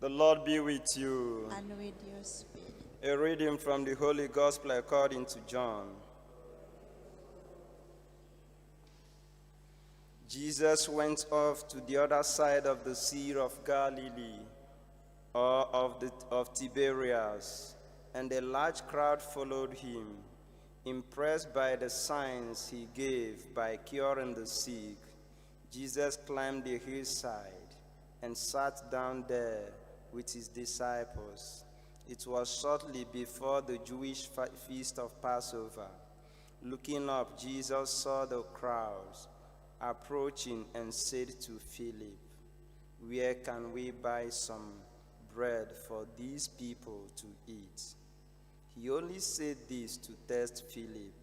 The Lord be with you. And with your spirit. A reading from the Holy Gospel according to John. Jesus went off to the other side of the Sea of Galilee, or of Tiberias, and a large crowd followed him, impressed by the signs he gave by curing the sick. Jesus climbed the hillside and sat down there with his disciples. It was shortly before the Jewish feast of Passover. Looking up, Jesus saw the crowds approaching and said to Philip, "Where can we buy some bread for these people to eat?" He only said this to test Philip.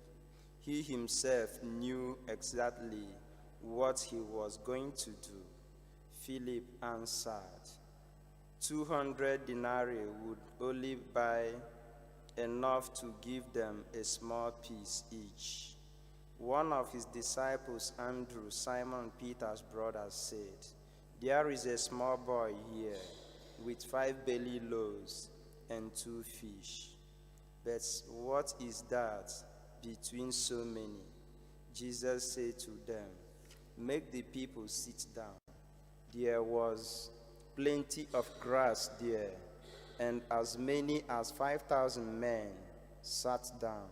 He himself knew exactly what he was going to do. Philip answered, 200 denarii would only buy enough to give them a small piece each. One of his disciples, Andrew, Simon Peter's brother, said, "There is a small boy here with 5 barley loaves and 2 fish. But what is that between so many?" Jesus said to them, "Make the people sit down." There was plenty of grass there, and as many as 5,000 men sat down.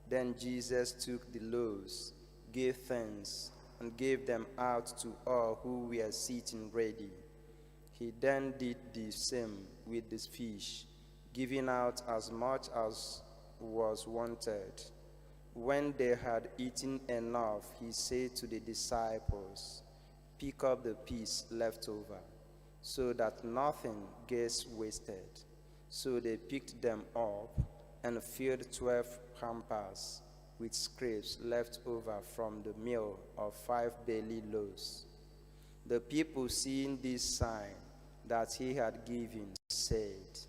Then Jesus took the loaves, gave thanks, and gave them out to all who were sitting ready. He then did the same with the fish, giving out as much as was wanted. When they had eaten enough, he said to the disciples, "Pick up the piece left over, so that nothing gets wasted." So they picked them up and filled 12 hampers with scraps left over from the meal of 5 barley loaves. The people, seeing this sign that he had given, said,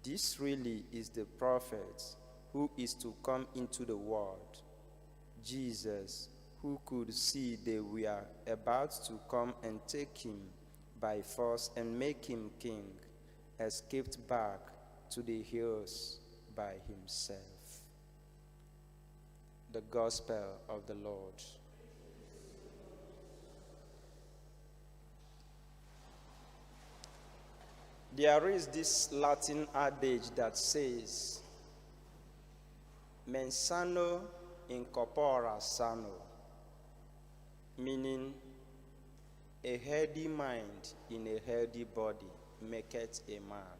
"This really is the prophet who is to come into the world." Jesus, who could see they were about to come and take him by force and make him king, escaped back to the hills by himself. The Gospel of the Lord. There is this Latin adage that says, "Mens sano in corpore sano," meaning a healthy mind in a healthy body maketh a man.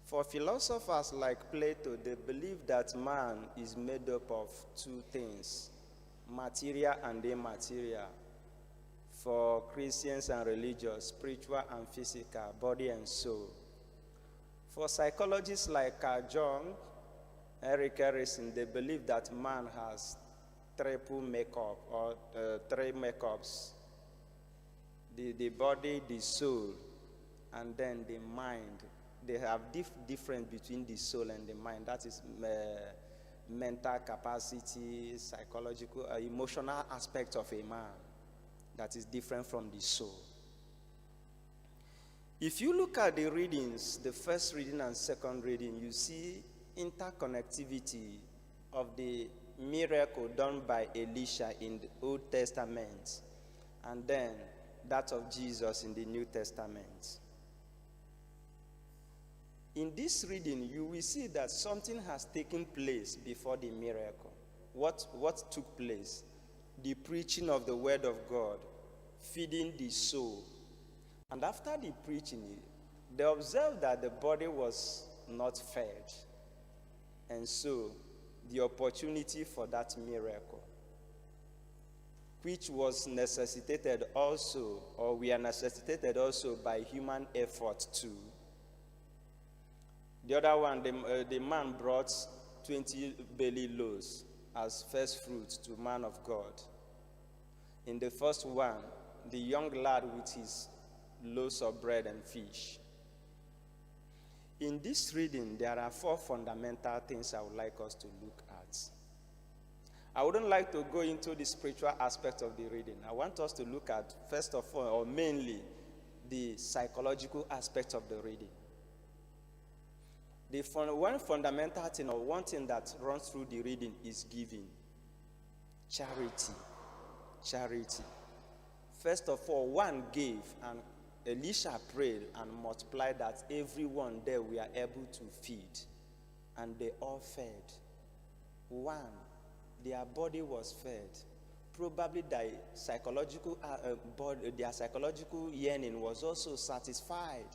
For philosophers like Plato, they believe that man is made up of 2 things, material and immaterial. For Christians and religious, spiritual and physical, body and soul. For psychologists like Carl Jung, Eric Harrison, they believe that man has triple makeup, or 3 makeups: the body, the soul, and then the mind. They have difference between the soul and the mind. That is mental capacity, psychological, emotional aspect of a man that is different from the soul. If you look at the readings, the first reading and second reading, you see interconnectivity of the miracle done by Elisha in the Old Testament, and then that of Jesus in the New Testament. In this reading, you will see that something has taken place before the miracle. What took place? The preaching of the word of God, feeding the soul. And after the preaching, they observed that the body was not fed. And so, the opportunity for that miracle, which was necessitated also, or we are necessitated also by human effort too. The other one, the man brought 20 barley loaves as first fruits to man of God. In the first one, the young lad with his loaves of bread and fish. In this reading, there are 4 fundamental things I would like us to look at. I wouldn't like to go into the spiritual aspect of the reading. I want us to look at, first of all, or mainly, the psychological aspect of the reading. One fundamental thing, or one thing that runs through the reading, is giving. Charity. Charity. First of all, one gave, and Elisha prayed and multiplied that everyone there were able to feed. And they all fed. One, their body was fed. Probably their psychological yearning was also satisfied,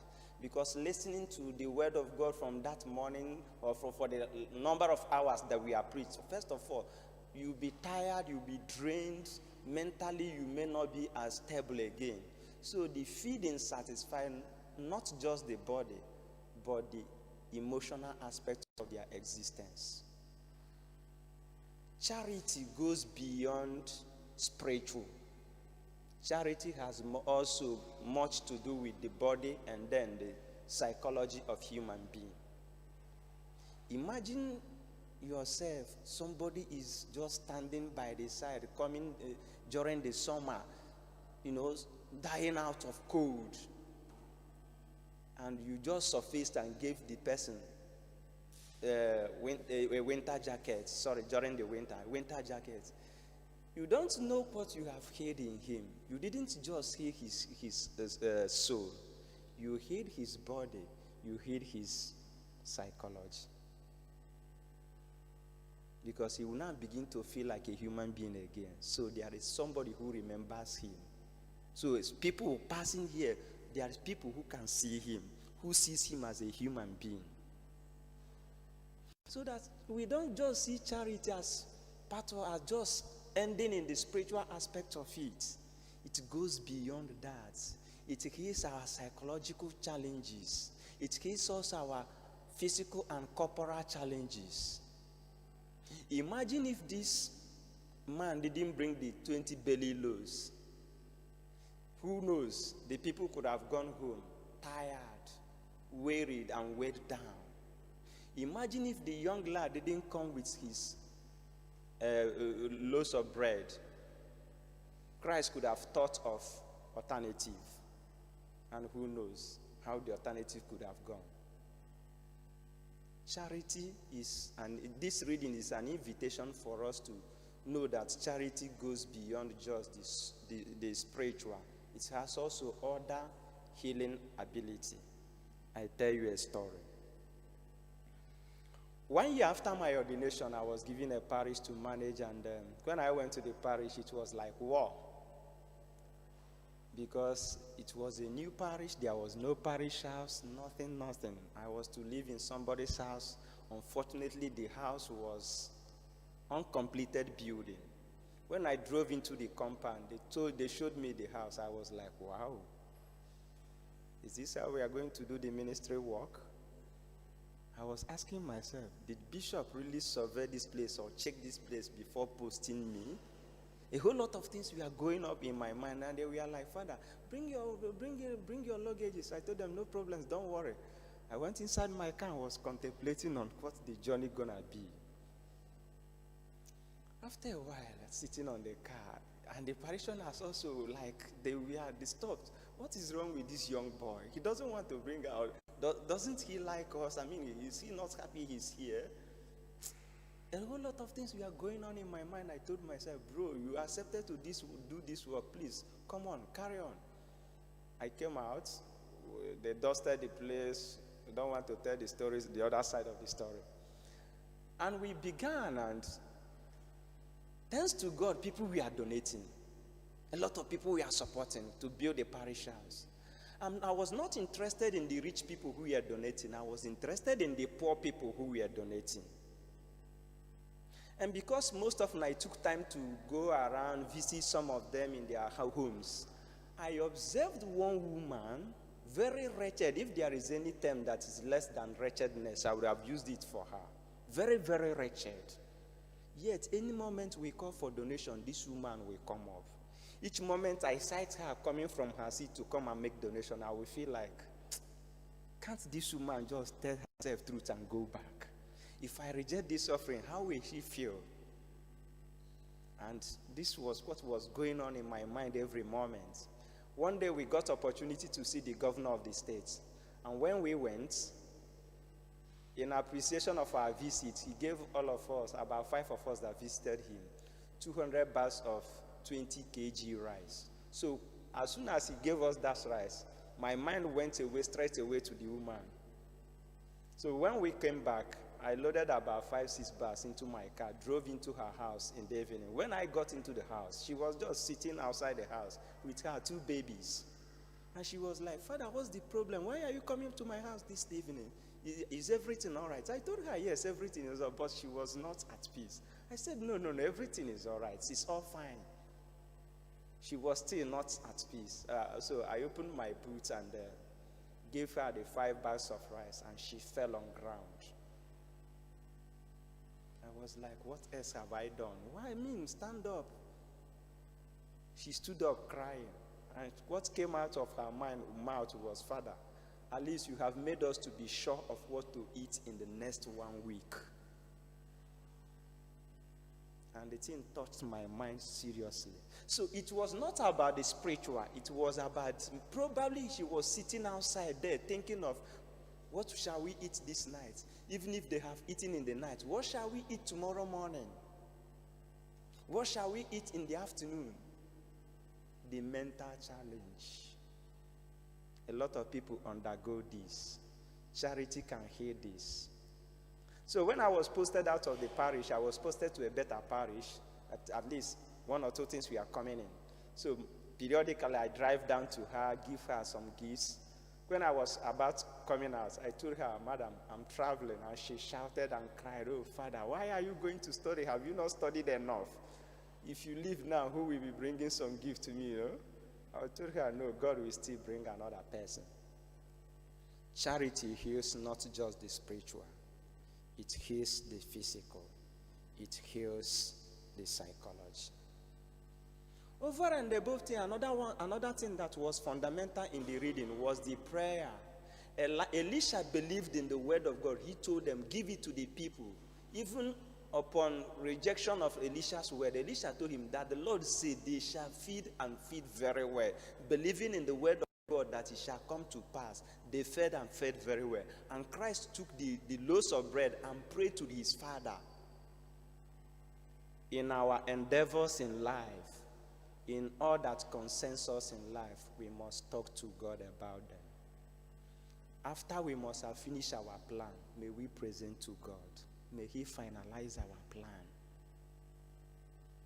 because listening to the word of God from that morning, or for the number of hours that we are preached, first of all, you'll be tired, you'll be drained. Mentally, you may not be as stable again. So the feeding satisfied not just the body, but the emotional aspect of their existence. Charity goes beyond spiritual. Charity has also much to do with the body and then the psychology of human being. Imagine yourself, somebody is just standing by the side, coming during the summer, dying out of cold, and you just surfaced and gave the person a winter jacket. During the winter jacket. You don't know what you have hid in him. You didn't just hear his soul. You hid his body. You hid his psychology. Because he will now begin to feel like a human being again. So there is somebody who remembers him. So it's people passing here, there is people who can see him, who sees him as a human being. So that we don't just see charity as part of, as just ending in the spiritual aspect of it. It goes beyond that. It heals our psychological challenges. It heals also our physical and corporal challenges. Imagine if this man didn't bring the 20 belly loaves. Who knows? The people could have gone home tired, wearied, and weighed down. Imagine if the young lad didn't come with his loaves of bread. Christ could have thought of alternative. And who knows how the alternative could have gone. Charity is, and this reading is an invitation for us to know that charity goes beyond just the spiritual. It has also other healing ability. I tell you a story. 1 year after my ordination, I was given a parish to manage, and when I went to the parish, it was like war. Because it was a new parish, there was no parish house, nothing. I was to live in somebody's house. Unfortunately, the house was uncompleted building. When I drove into the compound, they showed me the house. I was like, wow, is this how we are going to do the ministry work? I was asking myself, did Bishop really survey this place or check this place before posting me? A whole lot of things were going up in my mind, and they were like, Father, bring your luggages. I told them, no problems, don't worry. I went inside my car and was contemplating on what the journey gonna be. After a while, sitting on the car, and the parishioners also, they were disturbed. What is wrong with this young boy? He doesn't want to bring out. Doesn't he like us? I mean, is he not happy he's here? A whole lot of things were going on in my mind. I told myself, bro, you accepted to do this work. Please, come on, carry on. I came out. They dusted the place. I don't want to tell the stories, the other side of the story. And we began, and thanks to God, people were donating. A lot of people were supporting to build a parish house. I was not interested in the rich people who were donating. I was interested in the poor people who were donating. And because most of them, I took time to go around, visit some of them in their homes, I observed one woman, very wretched. If there is any term that is less than wretchedness, I would have used it for her. Very, very wretched. Yet, any moment we call for donation, this woman will come up. Each moment I sight her coming from her seat to come and make donation, I will feel like, can't this woman just tell herself truth and go back? If I reject this offering, how will she feel? And this was what was going on in my mind every moment. One day we got opportunity to see the governor of the state. And when we went, in appreciation of our visit, he gave all of us, about 5 of us that visited him, 200 bags of 20 kg rice. So as soon as he gave us that rice, my mind went straight away to the woman. So when we came back, I loaded about 5-6 bags into my car, drove into her house in the evening. When I got into the house, she was just sitting outside the house with her 2 babies. And she was like, "Father, what's the problem? Why are you coming to my house this evening? Is everything all right?" I told her, yes, everything is all right, but she was not at peace. I said, no, everything is all right. It's all fine. She was still not at peace. So I opened my boot and gave her the 5 bags of rice, and she fell on ground. I was like, what else have I done? Why me? Stand up. She stood up crying. And what came out of her mouth was, "Father, at least you have made us to be sure of what to eat in the next 1 week." And the thing touched my mind seriously. So it was not about the spiritual. It was about, probably she was sitting outside there thinking of, what shall we eat this night? Even if they have eaten in the night, what shall we eat tomorrow morning? What shall we eat in the afternoon? The mental challenge. A lot of people undergo this. Charity can hear this. So when I was posted out of the parish, I was posted to a better parish. At least 1 or 2 things we are coming in. So periodically I drive down to her, give her some gifts. When I was about coming out, I told her, "Madam, I'm traveling." And she shouted and cried, "Oh, Father, why are you going to study? Have you not studied enough? If you leave now, who will be bringing some gift to me, you know?" I told her, "No, God will still bring another person." Charity heals not just the spiritual. It heals the physical. It heals the psychology. Over and above thing, another thing that was fundamental in the reading was the prayer. Elisha believed in the word of God. He told them, "Give it to the people." Even upon rejection of Elisha's word, Elisha told him that the Lord said they shall feed and feed very well. Believing in the word of God that it shall come to pass, they fed and fed very well. And Christ took the loaves of bread and prayed to his Father. In our endeavors in life, in all that concerns us in life, we must talk to God about them. After we must have finished our plan, may we present to God. May he finalize our plan.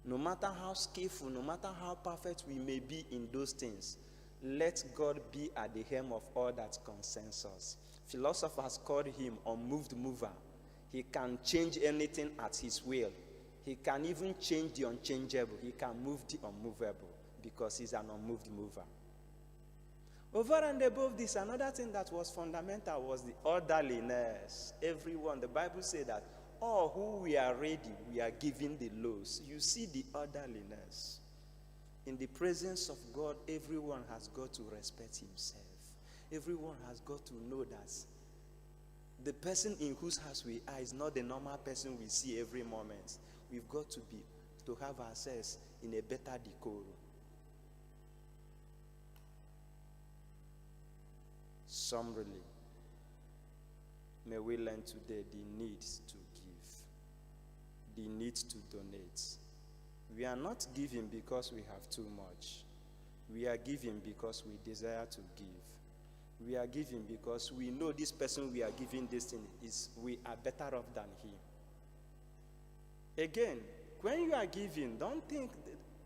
No matter how skillful, no matter how perfect we may be in those things, let God be at the helm of all that concerns us. Philosophers called him unmoved mover. He can change anything at his will. He can even change the unchangeable. He can move the unmovable because he's an unmoved mover. Over and above this, another thing that was fundamental was the orderliness. Everyone, the Bible said that all who we are ready, we are given the loaves. You see the orderliness. In the presence of God, everyone has got to respect himself. Everyone has got to know that the person in whose house we are is not the normal person we see every moment. We've got to have ourselves in a better decorum. Summarily, may we learn today the need to give, the need to donate. We are not giving because we have too much. We are giving because we desire to give. We are giving because we know this person we are giving this thing we are better off than him. Again, when you are giving, don't think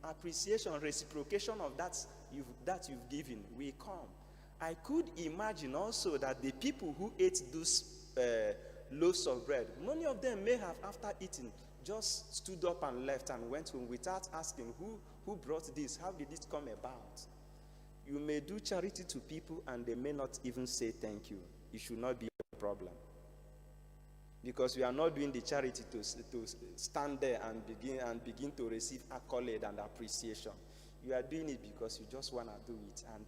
appreciation, reciprocation of that you've given will come. I could imagine also that the people who ate those loaves of bread, many of them may have, after eating, just stood up and left and went home without asking who brought this, how did it come about? You may do charity to people and they may not even say thank you. It should not be a problem. Because you are not doing the charity to stand there and begin to receive accolade and appreciation. You are doing it because you just want to do it. And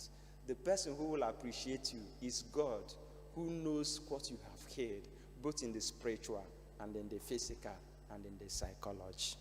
the person who will appreciate you is God, who knows what you have heard, both in the spiritual and in the physical and in the psychology.